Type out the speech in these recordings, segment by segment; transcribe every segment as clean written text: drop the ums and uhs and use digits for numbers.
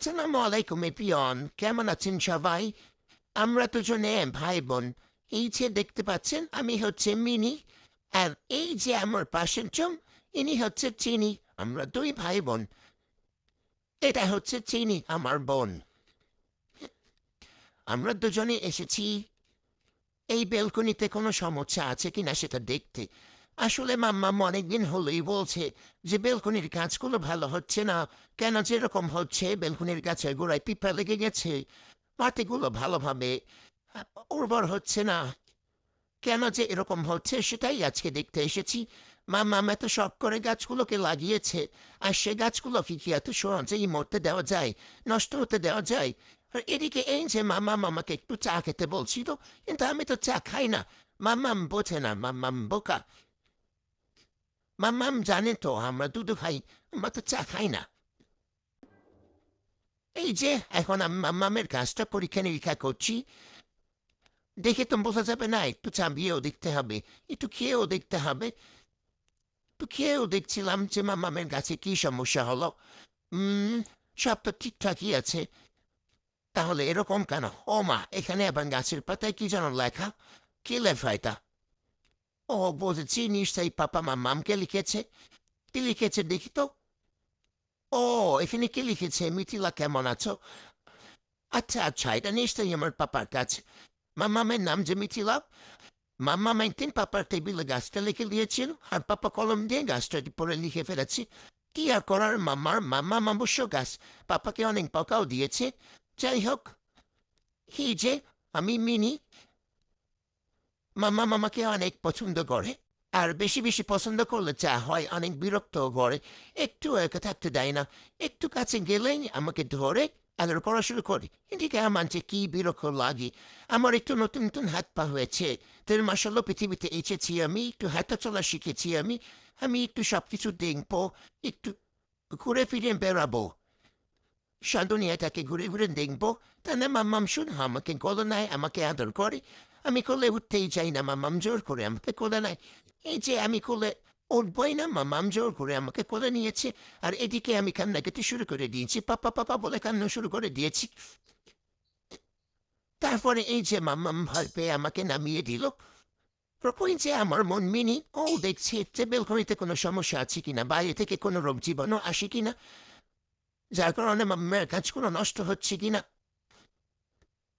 আসসালামু আলাইকুম এপিয়ন, কেমন আছেন সবাই? আমরা দুজনে ভাই বোন। এই যে দেখতে পাচ্ছেন আমি হচ্ছে মিনি, আর এই যে আমার পাশের জন ইনি হচ্ছে চিনি। আমরা দুই ভাই বোন। এটা হচ্ছে চিনি আমার বোন। আমরা দুজনে এসেছি এই বেলকনিতে কোনো সমস্যা আছে কিনা সেটা দেখতে। আসলে মাম্মাম অনেকদিন হলেই বলছে যে বেলকনির গাছগুলো ভালো হচ্ছে না। কেন যেরকম হচ্ছে, বেলকনির গাছের গোড়ায় পিঁপড়া লেগে গেছে, মাটিগুলো ভালোভাবে উর্বর হচ্ছে না। কেন যে এরকম হচ্ছে সেটাই আজকে দেখতে এসেছি। মাম্মাম এত শখ করে গাছগুলোকে লাগিয়েছে, আর সে গাছগুলোকে কি এত সহজেই মরতে দেওয়া যায়, নষ্ট হতে দেওয়া যায়? আর এদিকে এই যে মাম্মাম আমাকে একটু চা খেতে বলছিল, কিন্তু আমি তো চা খাই না। মাম্মাম বোঝে না, মাম্মাম বোকা। মাম্মাম জানে তো আমরা দুধ খাই, আমরা তো চা খাই না। এই যে এখন আমি মাম্মামের গাছটা পরীক্ষা নিরীক্ষা করছি। দেখে তো বোঝা যাবে না, একটু চাবিয়েও দেখতে হবে, একটু খেয়েও দেখতে হবে। একটু খেয়েও দেখছিলাম যে মাম্মামের গাছে কি সমস্যা হলো। উম সব তো ঠিকঠাকই আছে। তাহলে এরকম কেন? ও মা, এখানে আবার গাছের পাতায় কি যেন লেখা। কি লেখা এটা? ও, বুঝেছি, নিশ্চয়ই পাপা মাম্মামকে লিখেছে। কি লিখেছে দেখি তো। ও, এখানে কি লিখেছে? মিথিলা কেমন আছো? আচ্ছা আচ্ছা, এটা নিশ্চয়ই আমার পাপার কাছে। মাম্মামের নাম যে মিথিলা। মাম্মাম একদিন পাপার টেবিলে গাছটা লিখে দিয়েছিল, আর পাপা কলম দিয়ে গাছটা পরে লিখে ফেলেছি। কি আর করার, মাম্মাম অবশ্য গাছ পাপাকে অনেক বকাও দিয়েছে। যাই হোক, এই যে আমি মিনি, মাম্মাম আমাকে অনেক পছন্দ করে। আর বেশি বেশি পছন্দ করলে যা হয়, অনেক বিরক্ত করে। একটু একা থাকতে দেয় না। একটু কাছে গেলেই আমাকে ধরে আদর করা শুরু করে। এদিকে আমার যে কি বিরক্ত লাগে। আমার একটু নতুন নতুন হাত পা হয়েছে। 3 মাস হলো পৃথিবীতে এসেছি আমি, একটু হাঁটা চলা শিখেছি আমি। আমি একটু সবকিছু দেখবো, একটু ঘুরে ফিরে বেড়াবো, দুনিয়াটাকে ঘুরে ঘুরে দেখবো। তা না মাম্মাম শুধু আমাকে কোলে নেয়, আমাকে আদর করে। আমি কোলে উঠতেই চাই না, মাম্মাম জোর করে আমাকে কোলে নেয়। এই যে আমি কোলে উঠবই না, মাম্মাম জোর করে আমাকে কোলে নিয়েছে। আর এদিকে আমি কান্না করতে শুরু করে দিয়েছি, পাপা পাপা বলে কান্না শুরু করে দিয়েছি। তারপরে এই যে মাম্মাম ভয় পেয়ে আমাকে নামিয়ে দিল। প্রথমে যে আমার মন মিনি ও দেখছে যে বেলকনিতে কোনো সমস্যা আছে কিনা, বাইরে থেকে কোনো রোগ জীবাণু আসে কিনা, যার কারণে মাম্মার গাছগুলো নষ্ট হচ্ছে কিনা।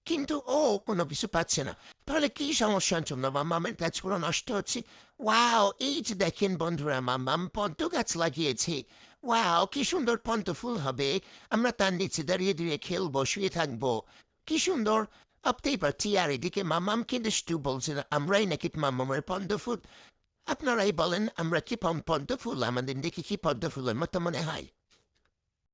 কিন্তু ও কোনো কিছু পাচ্ছে না। তাহলে কি সমস্যার জন্য মাম্মামের গাছগুলো নষ্ট হচ্ছে? ওয়াও, এই যে দেখেন বন্ধুরা, মাম্মাম পদ্ম গাছ লাগিয়েছে। ওয়াও, কি সুন্দর পদ্ম ফুল হবে। আমরা তার নিচে দাঁড়িয়ে দাঁড়িয়ে খেলবো, শুয়ে থাকবো। কি সুন্দর। ভাবতেই পারছি। আর এদিকে মাম্মামকে দুষ্টু বলছে না, আমরাই নাকি মাম্মামের পদ্ম ফুল। আপনারাই বলেন, আমরা কি পদ্ম ফুল? আমাদের দেখি কি পদ্ম ফুলের মতো মনে হয়?